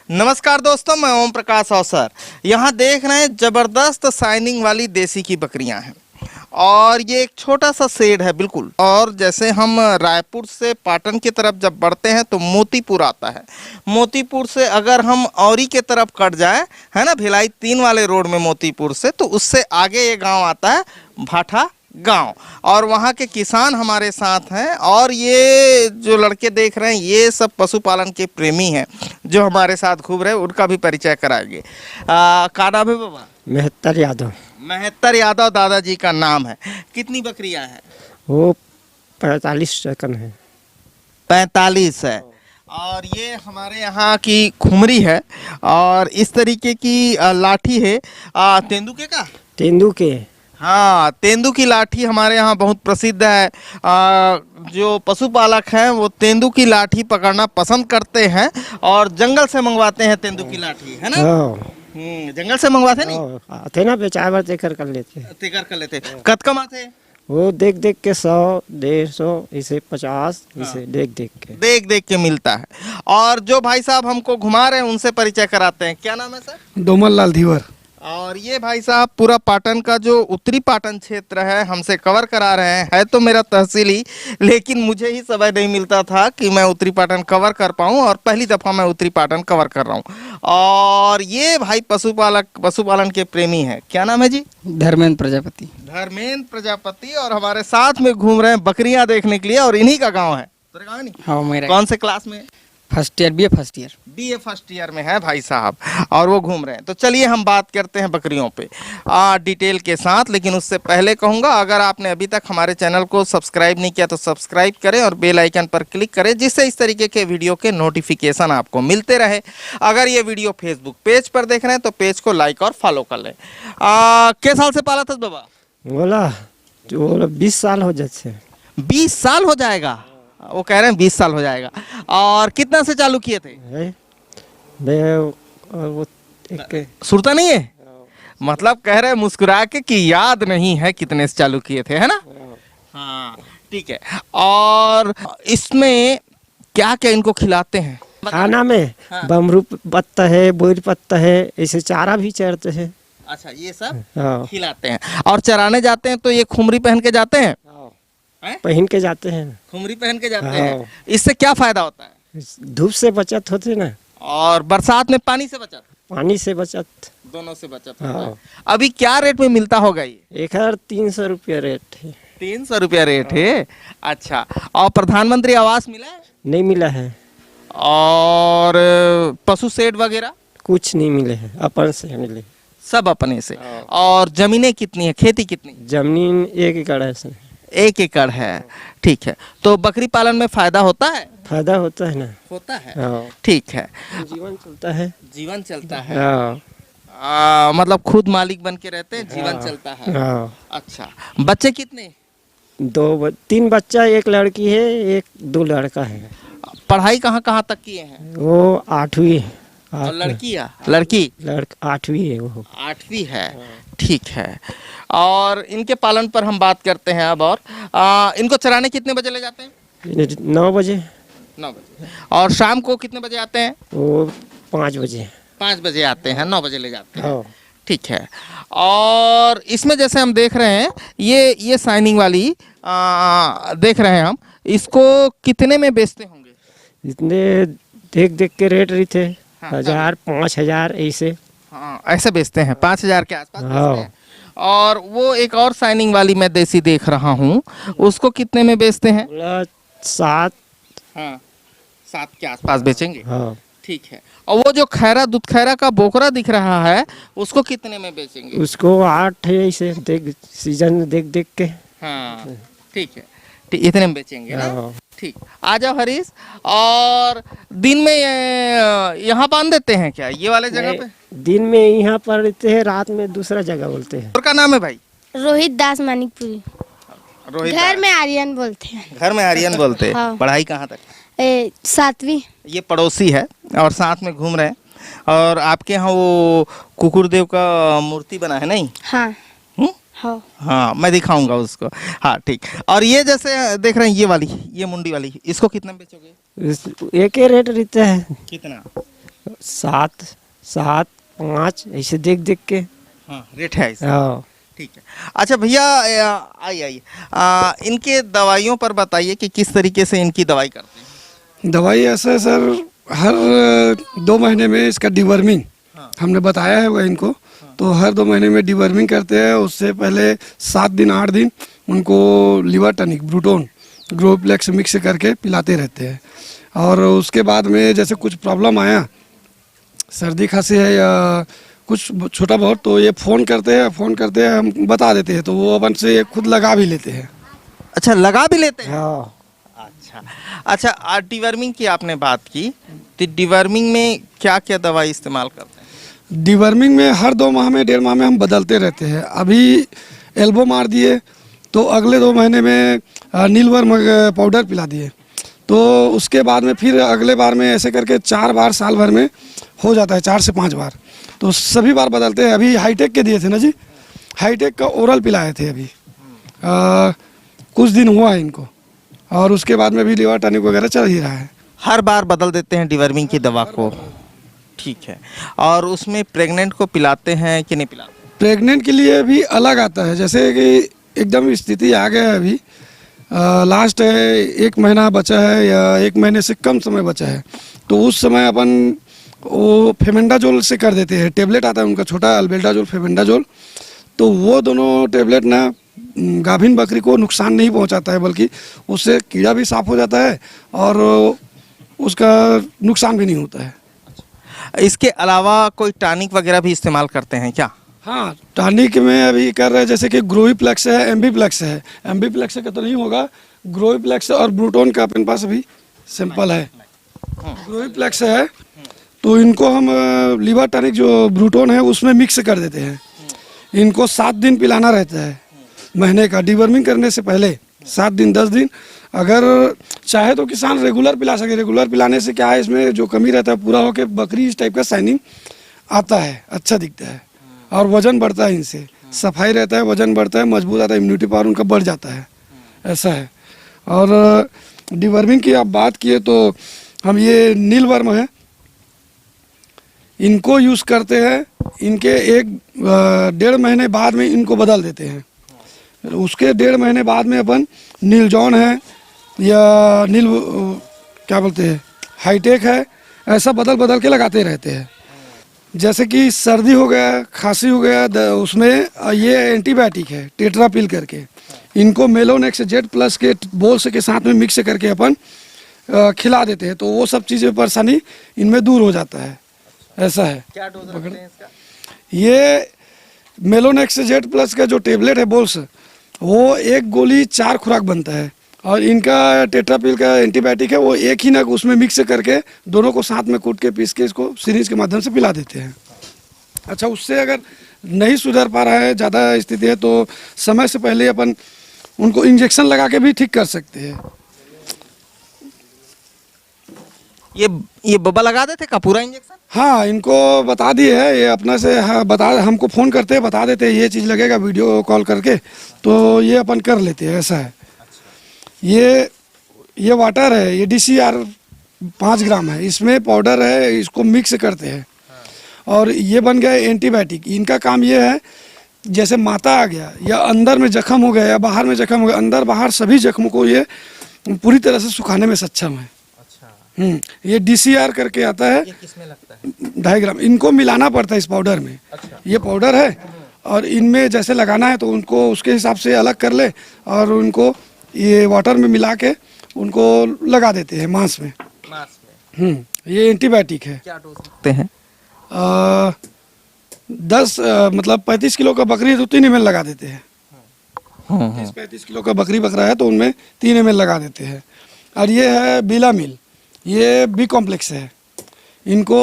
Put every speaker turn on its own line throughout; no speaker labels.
नमस्कार दोस्तों, मैं ओम प्रकाश अवसर। यहाँ देख रहे हैं जबरदस्त शाइनिंग वाली देसी की बकरियां हैं और ये एक छोटा सा शेड है बिल्कुल। और जैसे हम रायपुर से पाटन की तरफ जब बढ़ते हैं तो मोतीपुर आता है। मोतीपुर से अगर हम औरी के तरफ कट जाए, है ना, भिलाई 3 वाले रोड में मोतीपुर से, तो उससे आगे ये गांव आता है भाठा गांव। और वहाँ के किसान हमारे साथ हैं और ये जो लड़के देख रहे हैं ये सब पशुपालन के प्रेमी हैं जो हमारे साथ घूम रहे हैं। उनका भी परिचय कराएंगे। का नाम है बाबा?
मेहतर यादव।
मेहतर यादव दादाजी का नाम है। कितनी बकरियां हैं?
वो 45 सेकंड है।
45 है। और ये हमारे यहाँ की खुमरी है और इस तरीके की लाठी है। तेंदुके का?
तेंदुके।
हाँ, तेंदू की लाठी हमारे यहाँ बहुत प्रसिद्ध है। जो पशुपालक हैं वो तेंदू की लाठी पकड़ना पसंद करते हैं और जंगल से मंगवाते हैं तेंदू की लाठी, है ना? जंगल से मंगवाते नहीं
आते ना, बेचावर तेकर कर लेते।
तेकर कर लेते। कद कम आते?
वो देख देख के 100, 150, इसे 50, इसे देख देख के
मिलता है। और जो भाई साहब हमको घुमा रहे हैं उनसे परिचय कराते हैं। क्या नाम है सर?
डोमल लाल धीवर।
और ये भाई साहब पूरा पाटन का जो उत्तरी पाटन क्षेत्र है हमसे कवर करा रहे हैं। है तो मेरा तहसील ही, लेकिन मुझे ही समय नहीं मिलता था कि मैं उत्तरी पाटन कवर कर पाऊँ और पहली दफ़ा मैं उत्तरी पाटन कवर कर रहा हूँ। और ये भाई पशुपालन के प्रेमी है। क्या नाम है जी?
धर्मेंद्र प्रजापति।
धर्मेंद्र प्रजापति। और हमारे साथ में घूम रहे हैं बकरियां देखने के लिए और इन्हीं का गाँव है। तेरा गाँव है नहीं?
हाँ, मेरा।
कौन से क्लास में?
First year, BA first year.
BA first year में है भाई साहब और वो घूम रहे हैं। तो चलिए हम बात करते हैं बकरियों पे डिटेल के साथ। लेकिन उससे पहले कहूँगा, अगर आपने अभी तक हमारे चैनल को सब्सक्राइब नहीं किया तो सब्सक्राइब करें और बेल आइकन पर क्लिक करें, जिससे इस तरीके के वीडियो के नोटिफिकेशन आपको मिलते रहे। अगर ये वीडियो फेसबुक पेज पर देख रहे हैं तो पेज को लाइक और फॉलो कर लें। किस साल से पाला था बाबा?
बोला 20 साल हो जाते।
20 साल हो जाएगा? वो कह रहे हैं 20 साल हो जाएगा। और कितना से चालू किए थे?
वो
सुरता नहीं है, मतलब कह रहे हैं मुस्कुरा के कि याद नहीं है कितने से चालू किए थे, है ना? हाँ, ठीक है। और इसमें क्या क्या इनको खिलाते हैं?
खाना में बमरू पत्ता है, बोर पत्ता है, ऐसे चारा भी चरते हैं।
अच्छा, ये सब खिलाते हैं। और चराने जाते हैं तो ये खुमरी पहन के जाते हैं?
पहन के जाते हैं।
खुमरी पहन के जाते हैं। इससे क्या फायदा होता है?
धूप से बचत होती ना, और
बरसात में पानी से बचत।
पानी से बचत,
दोनों से बचत होता है। अभी क्या रेट में मिलता होगा ये?
1300 रुपया रेट है।
300 रुपया रेट है। अच्छा, और प्रधानमंत्री आवास मिला है?
नहीं मिला है।
और पशु शेड वगैरह
कुछ नहीं मिले हैं, अपन से मिले,
सब अपने से। और जमीनें कितनी है, खेती कितनी?
जमीन 1 एकड़ है।
1 एकड़ है, ठीक है। तो बकरी पालन में फायदा होता है?
फायदा होता है ना।
होता है, ठीक है।
जीवन चलता है।
जीवन चलता है। मतलब खुद मालिक बन के रहते हैं, जीवन चलता है। अच्छा, बच्चे कितने?
3 बच्चा, 1 लड़की है, 2 लड़का है।
पढ़ाई कहाँ कहाँ तक किए हैं?
वो 8वीं।
और लड़की
8वीं है। वो
8वीं है, ठीक है। और इनके पालन पर हम बात करते हैं अब। और इनको चराने कितने बजे ले जाते हैं?
9 बजे।
9 बजे। और शाम को कितने बजे आते हैं?
वो 5 बजे।
5 बजे आते हैं, 9 बजे ले जाते हैं, ठीक है। और इसमें जैसे हम देख रहे हैं ये शाइनिंग वाली देख रहे हैं हम, इसको कितने में बेचते होंगे?
इतने देख देख के रेट रही थे। 1000, 5000 ऐसे।
हाँ, ऐसे बेचते हैं 5000 के आसपास बेचते हैं। और वो एक और शाइनिंग वाली मैं देसी देख रहा हूँ, उसको कितने में बेचते हैं?
7।
हाँ, 7 के आसपास बेचेंगे, ठीक है। और वो जो दूध खैरा का बोकरा दिख रहा है उसको कितने में बेचेंगे?
उसको 8 है, ऐसे देख सीजन देख देख के।
हाँ, ठीक है, इतने में बेचेंगे ना, ठीक। आ जाओ हरीश। और दिन में यहाँ बांध देते हैं क्या ये वाले जगह पे?
दिन में यहाँ पर रहते हैं, रात में दूसरा जगह बोलते हैं।
और का नाम है भाई?
रोहित दास मानिकपुरी। घर में आर्यन बोलते हैं।
घर में आर्यन बोलते हैं। हाँ। पढ़ाई कहाँ तक?
7वीं।
ये पड़ोसी है और साथ में घूम रहे हैं। और आपके यहाँ वो कुकुरदेव का मूर्ति बना है नहीं?
हाँ।
हाँ, मैं दिखाऊंगा उसको। हाँ, ठीक। और ये जैसे देख रहे हैं ये मुंडी वाली, इसको कितना बेचोगे?
1 ही रेट रहता है।
कितना?
7 7 5 ऐसे देख देख के।
हाँ, रेट है इसका।
हाँ
ठीक है। अच्छा भैया, आइए आइए, इनके दवाइयों पर बताइए कि किस तरीके से इनकी दवाई करते हैं।
दवाई ऐसा है सर, हर 2 महीने में इसका डिवर्मिंग हमने बताया है वह इनको, तो हर 2 महीने में डिवर्मिंग करते हैं। उससे पहले 7 दिन 8 दिन उनको लिवर टनिक ब्रूटोन ग्रोप्लेक्स मिक्स करके पिलाते रहते हैं। और उसके बाद में जैसे कुछ प्रॉब्लम आया, सर्दी खांसी है या कुछ छोटा बहुत, तो ये फ़ोन करते हैं, हम बता देते हैं, तो वो अपन से खुद लगा भी लेते हैं।
अच्छा, लगा भी लेते हैं।
हाँ
अच्छा, डिवर्मिंग की आपने बात की, तो डिवर्मिंग में क्या क्या दवाई इस्तेमाल करते हैं।
डिवर्मिंग में हर 2 माह में 1.5 माह में हम बदलते रहते हैं। अभी एल्बो मार दिए तो अगले 2 महीने में नीलवर्म पाउडर पिला दिए, तो उसके बाद में फिर अगले बार में ऐसे करके 4 बार साल भर में हो जाता है, 4 से 5 बार, तो सभी बार बदलते हैं। अभी हाईटेक के दिए थे ना जी, हाईटेक का ओरल पिलाए थे अभी, कुछ दिन हुआ है इनको, और उसके बाद में भी लिवर टॉनिक वगैरह चल ही रहा है।
हर बार बदल देते हैं डिवर्मिंग की दवा को। ठीक है। और उसमें प्रेग्नेंट को पिलाते हैं कि नहीं पिलाते।
प्रेग्नेंट के लिए भी अलग आता है, जैसे कि एकदम स्थिति आ गया है अभी, लास्ट है 1 महीना बचा है या 1 महीने से कम समय बचा है, तो उस समय अपन वो फेमेंडाजोल से कर देते हैं। टेबलेट आता है उनका छोटा, अल्बेंडाजोल फेमेंडाजोल, तो वो दोनों टेबलेट ना गाभिन बकरी को नुकसान नहीं पहुंचाता है, बल्कि उससे कीड़ा भी साफ हो जाता है और उसका नुकसान भी नहीं होता है।
इसके अलावा कोई टॉनिक वगैरह भी इस्तेमाल करते हैं क्या।
हाँ, टॉनिक में अभी कर रहे हैं, जैसे कि ग्रोविप्लेक्स है, एम्बीप्लेक्स है। एम्बीप्लेक्स का तो नहीं होगा, ग्रोविप्लेक्स और ब्रूटोन का अपने पास अभी सैंपल है। ग्रोविप्लेक्स है तो इनको हम लिवर टॉनिक जो ब्रूटोन है उसमें मिक्स कर देते हैं। इनको 7 दिन पिलाना रहता है महीने का, डिवर्मिंग करने से पहले 7 दिन 10 दिन। अगर चाहे तो किसान रेगुलर पिला सके। रेगुलर पिलाने से क्या है, इसमें जो कमी रहता है पूरा होकर बकरी इस टाइप का शाइनिंग आता है, अच्छा दिखता है और वजन बढ़ता है। इनसे सफाई रहता है, वजन बढ़ता है, मजबूत आता है, इम्यूनिटी पावर उनका बढ़ जाता है, ऐसा है। और डिवर्मिंग की आप बात किए तो हम ये नीलवर्म है, इनको यूज़ करते हैं। इनके 1.5 महीने बाद में इनको बदल देते हैं। उसके 1.5 महीने बाद में अपन नीलजॉन है या क्या बोलते हैं, हाईटेक है, ऐसा बदल बदल के लगाते रहते हैं। जैसे कि सर्दी हो गया, खांसी हो गया, उसमें ये एंटीबायोटिक है टेट्रापिल करके, इनको मेलोनेक्स जेड प्लस के बोल्स के साथ में मिक्स करके अपन खिला देते हैं, तो वो सब चीज़ें परेशानी इनमें दूर हो जाता है, ऐसा है।
क्या डोज रखते हैं इसका।
ये मेलोनेक्स जेड प्लस का जो टेबलेट है बोल्स, वो 1 गोली 4 खुराक बनता है, और इनका टेट्रापिल का एंटीबायोटिक है, वो 1 ही नग उसमें मिक्स करके दोनों को साथ में कूट के पीस के इसको सीरीज के माध्यम से पिला देते हैं। अच्छा, उससे अगर नहीं सुधर पा रहा है, ज़्यादा स्थिति है, तो समय से पहले अपन उनको इंजेक्शन लगा के भी ठीक कर सकते हैं।
ये बब्बा लगा देते का पूरा इंजेक्शन।
हाँ, इनको बता दिए है, ये अपना से हाँ, हमको फ़ोन करते हैं, बता देते हैं ये चीज़ लगेगा, वीडियो कॉल करके, तो ये अपन कर लेते हैं, ऐसा है। ये वाटर है, ये DCR 5 ग्राम है, इसमें पाउडर है, इसको मिक्स करते हैं और ये बन गया एंटीबायोटिक। इनका काम ये है, जैसे माता आ गया या अंदर में जख्म हो गया या बाहर में जख्म हो गया, अंदर बाहर सभी जख्मों को ये पूरी तरह से सुखाने में सक्षम है। ये DCR करके आता है।
ये किसमें लगता है।
2.5 ग्राम इनको मिलाना पड़ता है इस पाउडर में। ये पाउडर है और इनमें जैसे लगाना है तो उनको उसके हिसाब से अलग कर ले और उनको ये वाटर में मिला के उनको लगा देते हैं मांस में। ये एंटीबायोटिक है।
क्या डोज रखते हैं।
10 मतलब 35 किलो का बकरी है तो 3 ml लगा देते हैं। 35 किलो का बकरी बकरा है तो उनमें 3 ml लगा देते हैं। और ये है बिलामिल, ये B कॉम्प्लेक्स है। इनको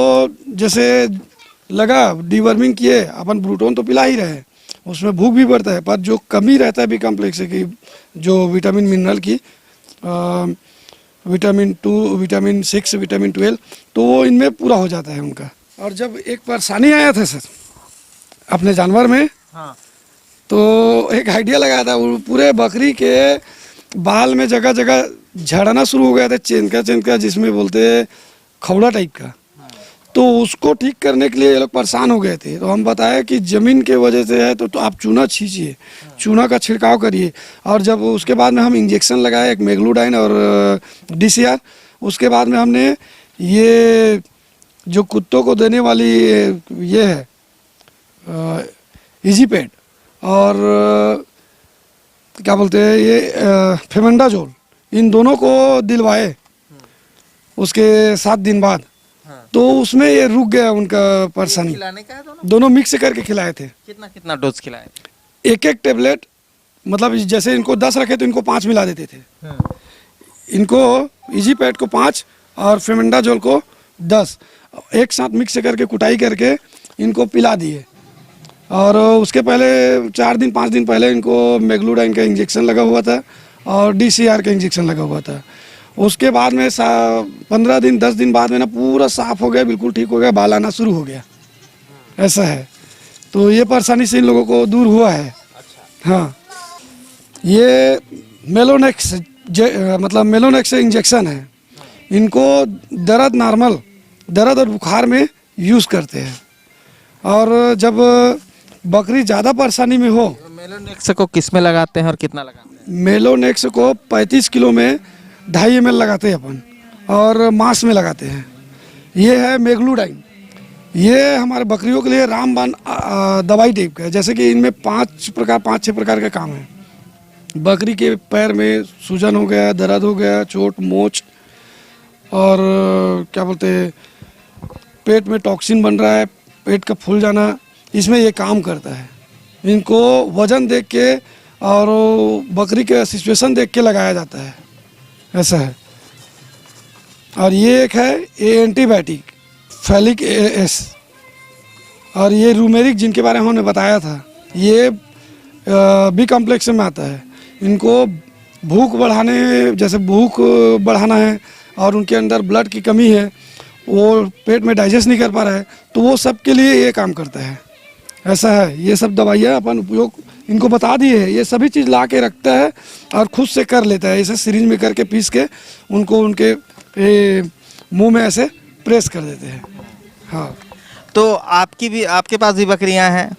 जैसे लगा डिवर्मिंग किए, अपन ब्रूटोन तो पिला ही रहे, उसमें भूख भी बढ़ता है, पर जो कमी रहता है B कॉम्प्लेक्स की, जो विटामिन मिनरल की, विटामिन 2, विटामिन 6, विटामिन 12, तो वो इनमें पूरा हो जाता है उनका। और जब एक परेशानी आया था सर अपने जानवर में,
हाँ।
तो एक आइडिया लगाया था, वो पूरे बकरी के बाल में जगह जगह झड़ना शुरू हो गया था, चेनका जिसमें बोलते हैं खौड़ा टाइप का। तो उसको ठीक करने के लिए ये लोग परेशान हो गए थे। तो हम बताया कि ज़मीन के वजह से है तो आप चूना छींचिए, चूना का छिड़काव करिए। और जब उसके बाद में हम इंजेक्शन लगाए, एक मेगलूडाइन और DCR। उसके बाद में हमने ये जो कुत्तों को देने वाली ये है इजीपेड और क्या बोलते हैं ये फेमेंडाजोल, इन दोनों को दिलवाए उसके 7 दिन बाद। तो उसमें ये रुक गया उनका परेशानी।
खिलाने का है
दोनों मिक्स करके खिलाए थे।
कितना कितना डोज खिलाए?
एक एक टेबलेट, मतलब जैसे इनको 10 रखे तो इनको 5 मिला देते थे। इनको इजीपेड को 5 और फेमेंडाजोल को 10 एक साथ मिक्स करके कुटाई करके इनको पिला दिए। और उसके पहले 4 दिन 5 दिन पहले इनको मेगलूडाइन का इंजेक्शन लगा हुआ था और DCR का इंजेक्शन लगा हुआ था। उसके बाद में 15 दिन 10 दिन बाद में ना पूरा साफ हो गया, बिल्कुल ठीक हो गया, बाल आना शुरू हो गया। ऐसा है। तो ये परेशानी से इन लोगों को दूर हुआ है। हाँ, ये मेलोनेक्स मतलब मेलोनेक्स इंजेक्शन है। इनको दर्द नॉर्मल दर्द और बुखार में यूज़ करते हैं। और जब बकरी ज़्यादा परेशानी में हो,
मेलोनेक्स को किस में लगाते हैं और कितना लगाते हैं?
मेलोनेक्स को 35 किलो में 2.5 ml लगाते हैं अपन, और मांस में लगाते हैं। ये है मेगलूडाइन। ये हमारे बकरियों के लिए रामबाण दवाई टाइप का है। जैसे कि इनमें 5-6 प्रकार का काम है। बकरी के पैर में सूजन हो गया, दर्द हो गया, चोट मोच, और क्या बोलते हैं पेट में टॉक्सिन बन रहा है, पेट का फूल जाना, इसमें ये काम करता है। इनको वजन देख के और बकरी के सिचुएशन देख के लगाया जाता है। ऐसा है। और ये एक है एंटीबायोटिक फैलिक एस, और ये रूमेरिक जिनके बारे में हमने बताया था, ये बी कॉम्प्लेक्स में आता है। इनको भूख बढ़ाने, जैसे भूख बढ़ाना है और उनके अंदर ब्लड की कमी है, वो पेट में डाइजेस्ट नहीं कर पा रहा है, तो वो सब के लिए ये काम करता है। ऐसा है। ये सब दवाइयाँ अपन उपयोग इनको बता दिए है। ये सभी चीज़ ला के रखता है और खुद से कर लेता है। इसे सिरिंज में करके पीस के उनको उनके मुंह में ऐसे प्रेस कर देते हैं। हाँ।
तो आपके पास भी बकरियां हैं?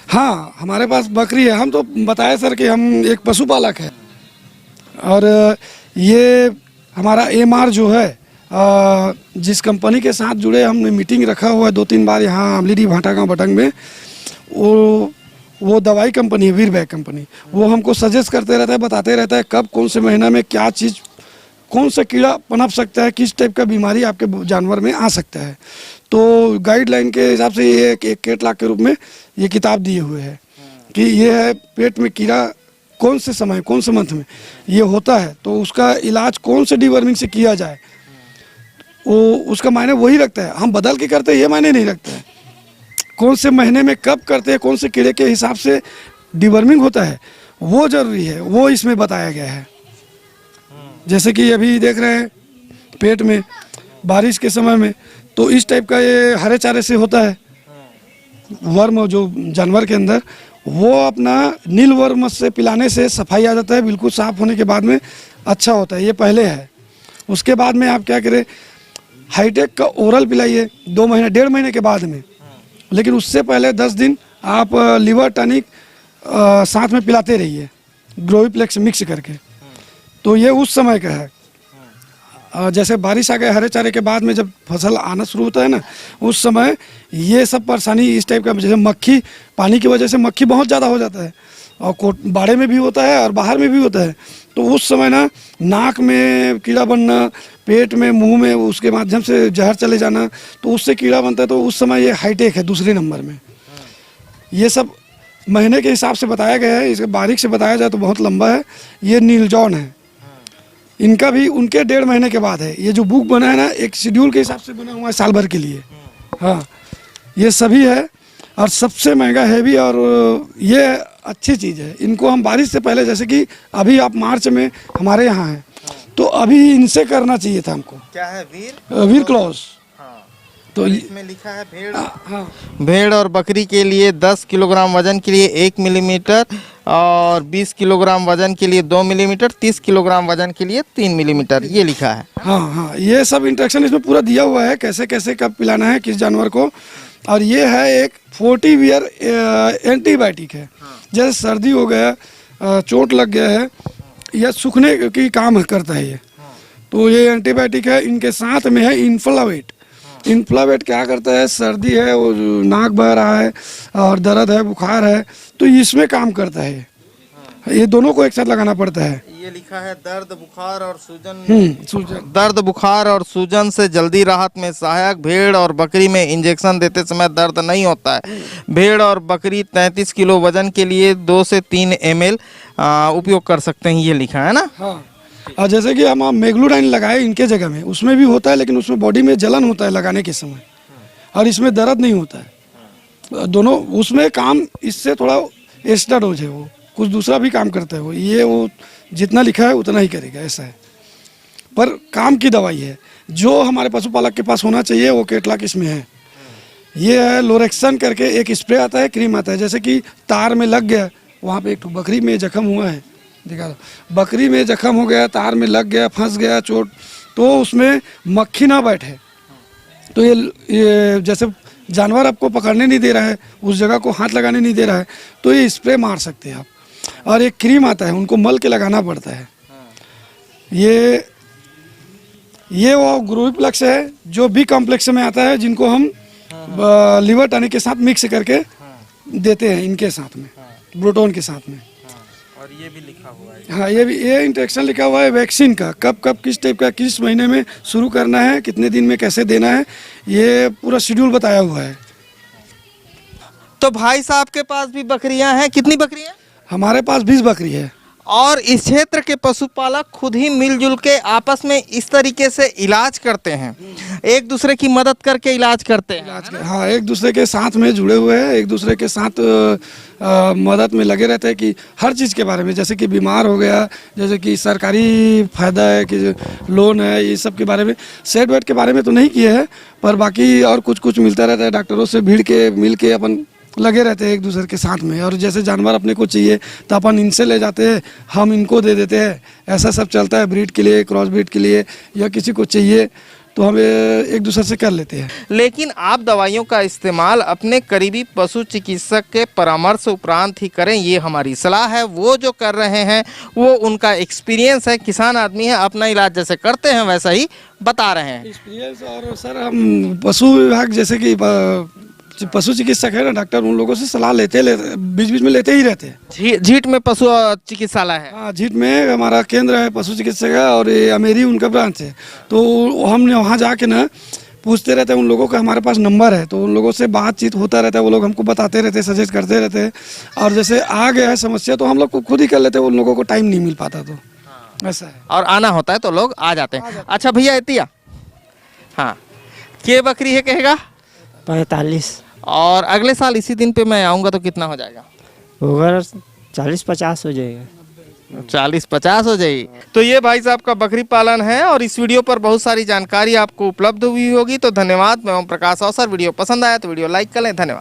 हाँ, हमारे पास बकरी है। हम तो बताए सर कि हम एक पशुपालक है। और ये हमारा MR जो है, जिस कंपनी के साथ जुड़े हमने मीटिंग रखा हुआ है 2-3 बार यहाँ अमलीडी भाटा गाँव बटंग में, वो दवाई कंपनी है, वीरबैग कंपनी। वो हमको सजेस्ट करते रहता है, बताते रहता है कब कौन से महीना में क्या चीज़, कौन सा कीड़ा पनप सकता है, किस टाइप का बीमारी आपके जानवर में आ सकता है। तो गाइडलाइन के हिसाब से ये एक कैटलॉग के रूप में ये किताब दिए हुए है कि ये है पेट में कीड़ा कौन से समय, कौन से मंथ में ये होता है, तो उसका इलाज कौन से डिवर्मिंग से किया जाए, वो उसका मायने वही रखता है। हम बदल के करते हैं ये मायने नहीं रखता है। कौन से महीने में कब करते हैं, कौन से कीड़े के हिसाब से डिवर्मिंग होता है, वो जरूरी है, वो इसमें बताया गया है। जैसे कि अभी देख रहे हैं पेट में बारिश के समय में, तो इस टाइप का ये हरे चारे से होता है वर्म जो जानवर के अंदर, वो अपना नील वर्म से पिलाने से सफाई आ जाता है, बिल्कुल साफ होने के बाद में अच्छा होता है। ये पहले है। उसके बाद में आप क्या करें, हाईटेक का ओरल पिलाइए 2 महीने 1.5 महीने के बाद में, लेकिन उससे पहले 10 दिन आप लीवर टॉनिक साथ में पिलाते रहिए, ग्रोविप्लेक्स मिक्स करके। तो ये उस समय का है। जैसे बारिश आ गए हरे चारे के बाद में जब फसल आना शुरू होता है ना, उस समय ये सब परेशानी इस टाइप का, जैसे मक्खी, पानी की वजह से मक्खी बहुत ज़्यादा हो जाता है, और बाड़े में भी होता है और बाहर में भी होता है। तो उस समय ना नाक में कीड़ा बनना, पेट में, मुंह में उसके माध्यम से जहर चले जाना, तो उससे कीड़ा बनता है। तो उस समय ये हाईटेक है दूसरे नंबर में। ये सब महीने के हिसाब से बताया गया है। इसके बारीक से बताया जाए तो बहुत लंबा है। ये नीलजॉन है, इनका भी उनके 1.5 महीने के बाद है। ये जो बुक बना है ना, एक शेड्यूल के हिसाब से बना हुआ है साल भर के लिए। हाँ, ये सभी है और सबसे महंगा है भी, और ये अच्छी चीज़ है। इनको हम बारिश से पहले, जैसे कि अभी आप मार्च में हमारे यहाँ हैं, तो अभी इनसे करना चाहिए था हमको।
क्या है?
वीर क्लॉस। तो
इसमें लिखा है भेड़।
हाँ,
भेड़ और बकरी के लिए 10 किलोग्राम वजन के लिए 1 मिलीमीटर और 20 किलोग्राम वजन के लिए 2 मिलीमीटर, 30 किलोग्राम वजन के लिए 3 मिलीमीटर, ये लिखा है।
हाँ हाँ, ये सब इंस्ट्रक्शन इसमें पूरा दिया हुआ है, कैसे कैसे कब पिलाना है किस जानवर को। और ये है एक 40 वियर एंटीबायोटिक है। जैसे सर्दी हो गया, चोट लग गया है या सूखने की काम करता है ये, तो ये एंटीबायोटिक है। इनके साथ में है इन्फ्लावेट। इन्फ्लावेट क्या करता है, सर्दी है, वो नाक बह रहा है और दर्द है, बुखार है, तो इसमें काम करता है। ये दोनों को एक साथ लगाना पड़ता है।
ये लिखा है दर्द, बुखार और सूजन।
सूजन।
दर्द, बुखार और सूजन से जल्दी राहत में सहायक। भेड़ और बकरी में इंजेक्शन देते समय दर्द नहीं होता है। भेड़ और बकरी 33 किलो वजन के लिए 2 से 3 ml उपयोग कर सकते हैं, ये लिखा है ना।
हाँ, और जैसे कि हम मेग्लूडाइन लगाए इनके जगह में, उसमें भी होता है, लेकिन उसमें बॉडी में जलन होता है लगाने के समय, और इसमें दर्द नहीं होता है। दोनों उसमें काम इससे थोड़ा एक्स्ट्रा डोज है, वो कुछ दूसरा भी काम करता है। वो जितना लिखा है उतना ही करेगा, ऐसा है। पर काम की दवाई है, जो हमारे पशुपालक के पास होना चाहिए वो केटलाक इसमें है। ये है लोरेक्सन करके एक स्प्रे आता है, क्रीम आता है। जैसे कि तार में लग गया, वहाँ पे एक बकरी में जख्म हुआ है, दिखा दो, बकरी में जख्म हो गया, तार में लग गया, फंस गया चोट, तो उसमें मक्खी ना बैठे, तो ये जैसे जानवर आपको पकड़ने नहीं दे रहा है, उस जगह को हाथ लगाने नहीं दे रहा है, तो ये स्प्रे मार सकते हैं आप। और एक क्रीम आता है, उनको मल के लगाना पड़ता है। ये वो ग्रोविप्लेक्स है जो बी कॉम्प्लेक्स में आता है, जिनको हम लिवर टॉनिक के साथ मिक्स करके देते हैं, इनके साथ में, ब्रोटोन के साथ में।
और ये भी लिखा हुआ है।
हाँ, ये इंस्ट्रक्शन लिखा हुआ है वैक्सीन का, कब किस टाइप का, किस महीने में शुरू करना है, कितने दिन में कैसे देना है, ये पूरा शेड्यूल बताया हुआ है।
तो भाई साहब के पास भी बकरियां हैं, कितनी बकरियां?
हमारे पास 20 बकरी है।
और इस क्षेत्र के पशुपालक खुद ही मिलजुल के आपस में इस तरीके से इलाज करते हैं, एक दूसरे की मदद करके इलाज करते हैं।
हाँ, एक दूसरे के साथ में जुड़े हुए हैं, एक दूसरे के साथ मदद में लगे रहते हैं कि हर चीज़ के बारे में, जैसे कि बीमार हो गया, जैसे कि सरकारी फ़ायदा है कि लोन है, ये सब के बारे में। सेट वेट के बारे में तो नहीं किए हैं, पर बाकी और कुछ कुछ मिलता रहता है। डॉक्टरों से भीड़ के मिल के अपन लगे रहते हैं एक दूसरे के साथ में। और जैसे जानवर अपने को चाहिए तो अपन इनसे ले जाते हैं, हम इनको दे देते हैं, ऐसा सब चलता है। ब्रीड के लिए, क्रॉस ब्रीड के लिए, या किसी को चाहिए तो हम एक दूसरे से कर लेते हैं।
लेकिन आप दवाइयों का इस्तेमाल अपने करीबी पशु चिकित्सक के परामर्श उपरांत ही करें, ये हमारी सलाह है। वो जो कर रहे हैं वो उनका एक्सपीरियंस है, किसान आदमी है, अपना इलाज जैसे करते हैं वैसा ही बता रहे हैं।
एक्सपीरियंस। और सर, हम पशु विभाग जैसे कि पशु चिकित्सक है ना डॉक्टर, उन लोगों से सलाह बीच बीच में लेते ही रहते हैं।
झीट में पशु चिकित्सालय है।
हाँ, झीट में हमारा केंद्र है पशु चिकित्सक है, और ये अमेरी उनका ब्रांच है। तो हमने वहाँ जाके ना पूछते रहते हैं उन लोगों का, हमारे पास नंबर है, तो उन लोगों से बातचीत होता रहता है। वो लोग हमको बताते रहते हैं, सजेस्ट करते रहते हैं। और जैसे आ गया है समस्या तो हम लोग खुद ही कर लेते हैं, उन लोगों को टाइम नहीं मिल पाता, तो ऐसा है।
और आना होता है तो लोग आ जाते हैं। अच्छा भैया, इतिया हाँ, के बकरी है कहेगा?
45
और अगले साल इसी दिन पे मैं आऊँगा तो कितना हो जाएगा?
होगा 40-50 हो जाएगा।
40-50 हो जाएगी। तो ये भाई साहब का बकरी पालन है, और इस वीडियो पर बहुत सारी जानकारी आपको उपलब्ध हुई होगी। तो धन्यवाद। मैं ओम प्रकाश अवसर। वीडियो पसंद आया तो वीडियो लाइक कर लें। धन्यवाद।